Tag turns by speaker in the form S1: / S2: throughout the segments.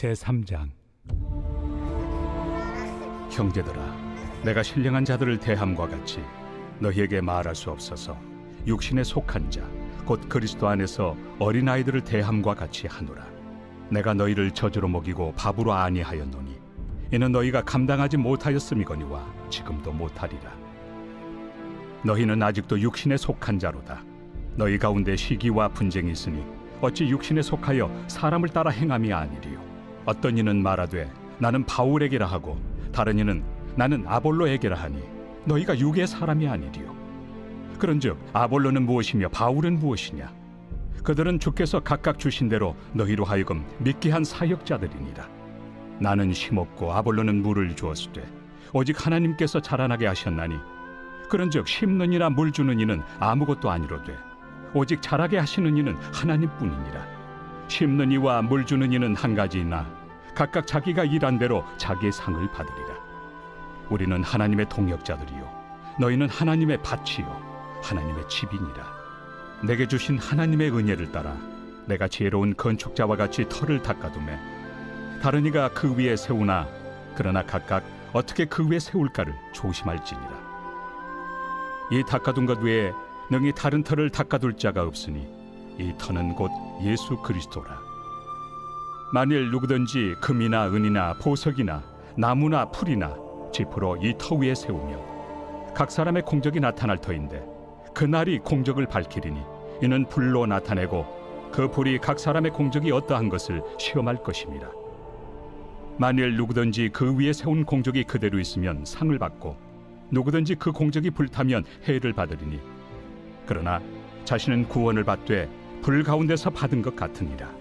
S1: 제3장. 형제들아, 내가 신령한 자들을 대함과 같이 너희에게 말할 수 없어서 육신에 속한 자, 곧 그리스도 안에서 어린아이들을 대함과 같이 하노라. 내가 너희를 저주로 먹이고 밥으로 아니하였노니 이는 너희가 감당하지 못하였음이거니와 지금도 못하리라. 너희는 아직도 육신에 속한 자로다. 너희 가운데 시기와 분쟁이 있으니 어찌 육신에 속하여 사람을 따라 행함이 아니리요. 어떤 이는 말하되 나는 바울에게라 하고 다른 이는 나는 아볼로에게라 하니 너희가 육의 사람이 아니리요. 그런즉 아볼로는 무엇이며 바울은 무엇이냐? 그들은 주께서 각각 주신 대로 너희로 하여금 믿게 한 사역자들이니라. 나는 심었고 아볼로는 물을 주었으되 오직 하나님께서 자라나게 하셨나니 그런즉 심는 이나 물 주는 이는 아무것도 아니로되 오직 자라게 하시는 이는 하나님뿐이니라. 심는 이와 물 주는 이는 한 가지이나 각각 자기가 일한 대로 자기의 상을 받으리라. 우리는 하나님의 동역자들이요 너희는 하나님의 밭이요 하나님의 집이니라. 내게 주신 하나님의 은혜를 따라 내가 지혜로운 건축자와 같이 터를 닦아두매 다른 이가 그 위에 세우나 그러나 각각 어떻게 그 위에 세울까를 조심할지니라. 이 닦아둔 것 외에 능히 다른 터를 닦아둘 자가 없으니 이 터는 곧 예수 그리스도라. 만일 누구든지 금이나 은이나 보석이나 나무나 풀이나 지프로 이 터 위에 세우면 각 사람의 공적이 나타날 터인데 그날이 공적을 밝히리니 이는 불로 나타내고 그 불이 각 사람의 공적이 어떠한 것을 시험할 것입니다. 만일 누구든지 그 위에 세운 공적이 그대로 있으면 상을 받고 누구든지 그 공적이 불타면 해를 받으리니 그러나 자신은 구원을 받되 불 가운데서 받은 것 같으니라.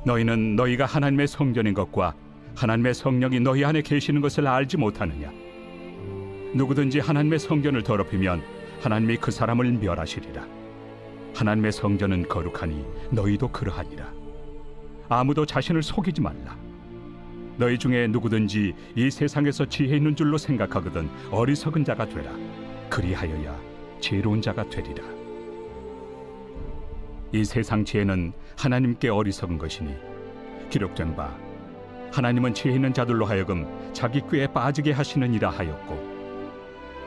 S1: 너희는 너희가 하나님의 성전인 것과 하나님의 성령이 너희 안에 계시는 것을 알지 못하느냐? 누구든지 하나님의 성전을 더럽히면 하나님이 그 사람을 멸하시리라. 하나님의 성전은 거룩하니 너희도 그러하니라. 아무도 자신을 속이지 말라. 너희 중에 누구든지 이 세상에서 지혜 있는 줄로 생각하거든 어리석은 자가 되라. 그리하여야 지혜로운 자가 되리라. 이 세상 지혜는 하나님께 어리석은 것이니 기록된 바 하나님은 지혜 있는 자들로 하여금 자기 꾀에 빠지게 하시느니라 하였고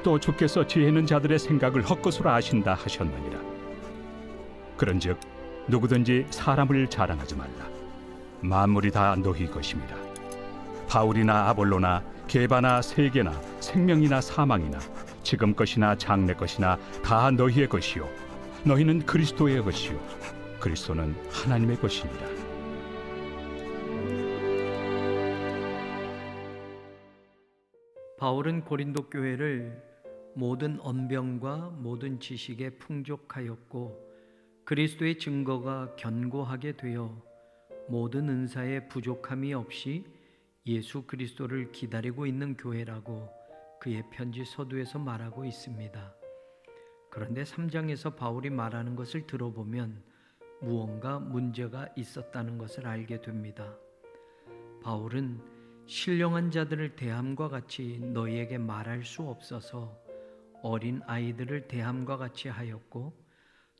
S1: 또 주께서 지혜 있는 자들의 생각을 헛것으로 아신다 하셨느니라. 그런즉 누구든지 사람을 자랑하지 말라. 만물이 다 너희 것입니다. 바울이나 아볼로나 게바나 세계나 생명이나 사망이나 지금 것이나 장래 것이나 다 너희의 것이요 너희는 그리스도의 것이요 그리스도는 하나님의 것이니라.
S2: 바울은 고린도 교회를 모든 언병과 모든 지식에 풍족하였고 그리스도의 증거가 견고하게 되어 모든 은사에 부족함이 없이 예수 그리스도를 기다리고 있는 교회라고 그의 편지 서두에서 말하고 있습니다. 그런데 3장에서 바울이 말하는 것을 들어보면 무언가 문제가 있었다는 것을 알게 됩니다. 바울은 신령한 자들을 대함과 같이 너희에게 말할 수 없어서 어린 아이들을 대함과 같이 하였고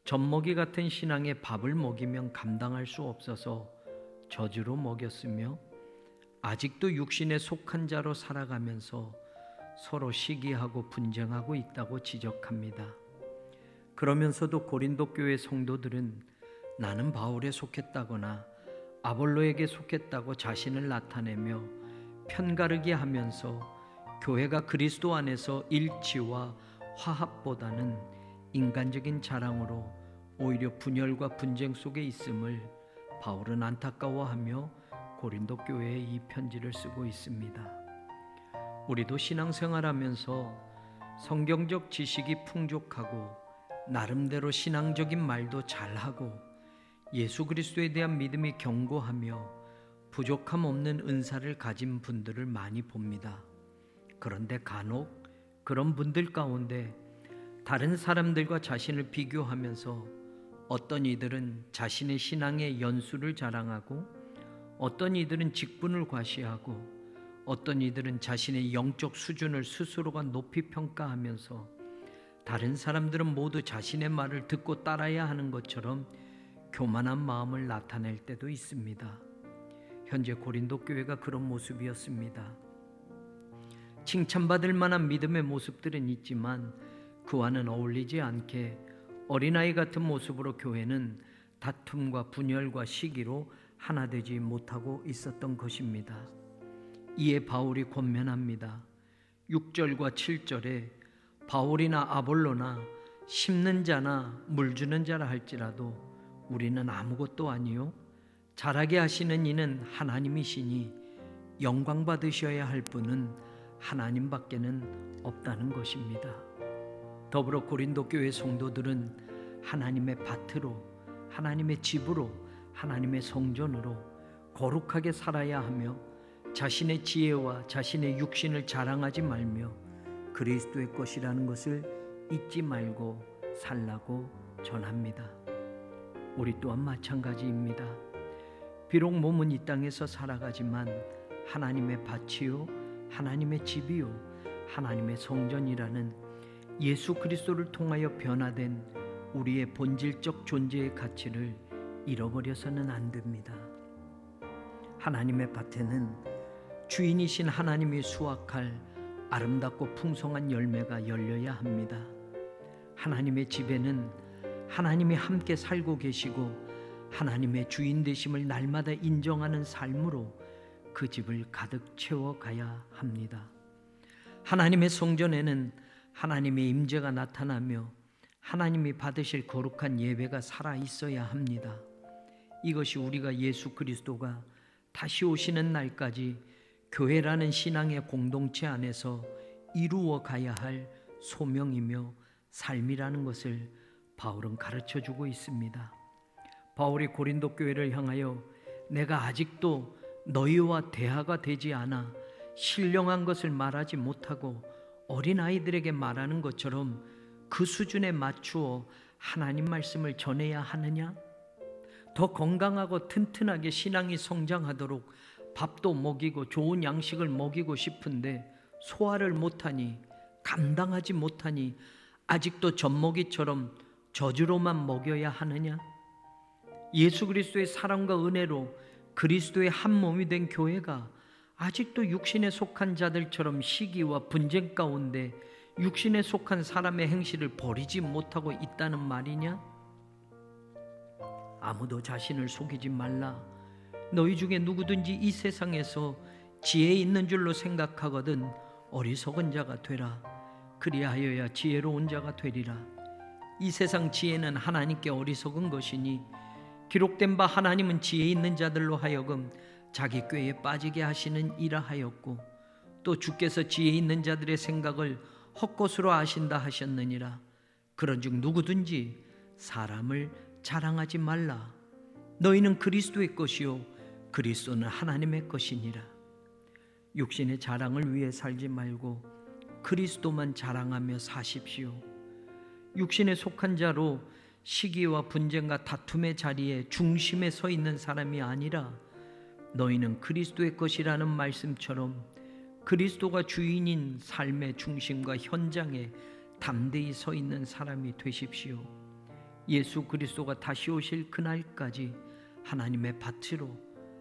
S2: 젖먹이 같은 신앙의 밥을 먹이면 감당할 수 없어서 저주로 먹였으며 아직도 육신에 속한 자로 살아가면서 서로 시기하고 분쟁하고 있다고 지적합니다. 그러면서도 고린도 교회 성도들은 나는 바울에 속했다거나 아볼로에게 속했다고 자신을 나타내며 편가르기 하면서 교회가 그리스도 안에서 일치와 화합보다는 인간적인 자랑으로 오히려 분열과 분쟁 속에 있음을 바울은 안타까워하며 고린도 교회에 이 편지를 쓰고 있습니다. 우리도 신앙생활하면서 성경적 지식이 풍족하고 나름대로 신앙적인 말도 잘하고 예수 그리스도에 대한 믿음이 견고하며 부족함 없는 은사를 가진 분들을 많이 봅니다. 그런데 간혹 그런 분들 가운데 다른 사람들과 자신을 비교하면서 어떤 이들은 자신의 신앙의 연수를 자랑하고 어떤 이들은 직분을 과시하고 어떤 이들은 자신의 영적 수준을 스스로가 높이 평가하면서 다른 사람들은 모두 자신의 말을 듣고 따라야 하는 것처럼 교만한 마음을 나타낼 때도 있습니다. 현재 고린도 교회가 그런 모습이었습니다. 칭찬받을 만한 믿음의 모습들은 있지만 그와는 어울리지 않게 어린아이 같은 모습으로 교회는 다툼과 분열과 시기로 하나 되지 못하고 있었던 것입니다. 이에 바울이 권면합니다. 6절과 7절에 바울이나 아볼로나 심는 자나 물 주는 자라 할지라도 우리는 아무것도 아니요 자라게 하시는 이는 하나님이시니 영광 받으셔야 할 분은 하나님밖에는 없다는 것입니다. 더불어 고린도 교회 성도들은 하나님의 밭으로, 하나님의 집으로, 하나님의 성전으로 거룩하게 살아야 하며 자신의 지혜와 자신의 육신을 자랑하지 말며 그리스도의 것이라는 것을 잊지 말고 살라고 전합니다. 우리 또한 마찬가지입니다. 비록 몸은 이 땅에서 살아가지만 하나님의 밭이요 하나님의 집이요 하나님의 성전이라는 예수 그리스도를 통하여 변화된 우리의 본질적 존재의 가치를 잃어버려서는 안 됩니다. 하나님의 밭에는 주인이신 하나님이 수확할 아름답고 풍성한 열매가 열려야 합니다. 하나님의 집에는 하나님이 함께 살고 계시고 하나님의 주인 되심을 날마다 인정하는 삶으로 그 집을 가득 채워가야 합니다. 하나님의 성전에는 하나님의 임재가 나타나며 하나님이 받으실 거룩한 예배가 살아 있어야 합니다. 이것이 우리가 예수 그리스도가 다시 오시는 날까지 교회라는 신앙의 공동체 안에서 이루어 가야 할 소명이며 삶이라는 것을 바울은 가르쳐주고 있습니다. 바울이 고린도 교회를 향하여 내가 아직도 너희와 대화가 되지 않아 신령한 것을 말하지 못하고 어린아이들에게 말하는 것처럼 그 수준에 맞추어 하나님 말씀을 전해야 하느냐? 더 건강하고 튼튼하게 신앙이 성장하도록 밥도 먹이고 좋은 양식을 먹이고 싶은데 소화를 못하니 감당하지 못하니 아직도 젖먹이처럼 저주로만 먹여야 하느냐? 예수 그리스도의 사랑과 은혜로 그리스도의 한 몸이 된 교회가 아직도 육신에 속한 자들처럼 시기와 분쟁 가운데 육신에 속한 사람의 행실을 버리지 못하고 있다는 말이냐? 아무도 자신을 속이지 말라. 너희 중에 누구든지 이 세상에서 지혜 있는 줄로 생각하거든 어리석은 자가 되라. 그리하여야 지혜로운 자가 되리라. 이 세상 지혜는 하나님께 어리석은 것이니 기록된 바 하나님은 지혜 있는 자들로 하여금 자기 꾀에 빠지게 하시는 이라 하였고 또 주께서 지혜 있는 자들의 생각을 헛것으로 아신다 하셨느니라. 그런즉 누구든지 사람을 자랑하지 말라. 너희는 그리스도의 것이요 그리스도는 하나님의 것이니라. 육신의 자랑을 위해 살지 말고 그리스도만 자랑하며 사십시오. 육신에 속한 자로 시기와 분쟁과 다툼의 자리에 중심에 서 있는 사람이 아니라 너희는 그리스도의 것이라는 말씀처럼 그리스도가 주인인 삶의 중심과 현장에 담대히 서 있는 사람이 되십시오. 예수 그리스도가 다시 오실 그날까지 하나님의 밭으로,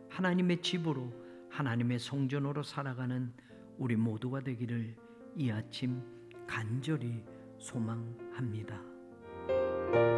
S2: 하나님의 집으로, 하나님의 성전으로 살아가는 우리 모두가 되기를 이 아침 간절히 소망합니다.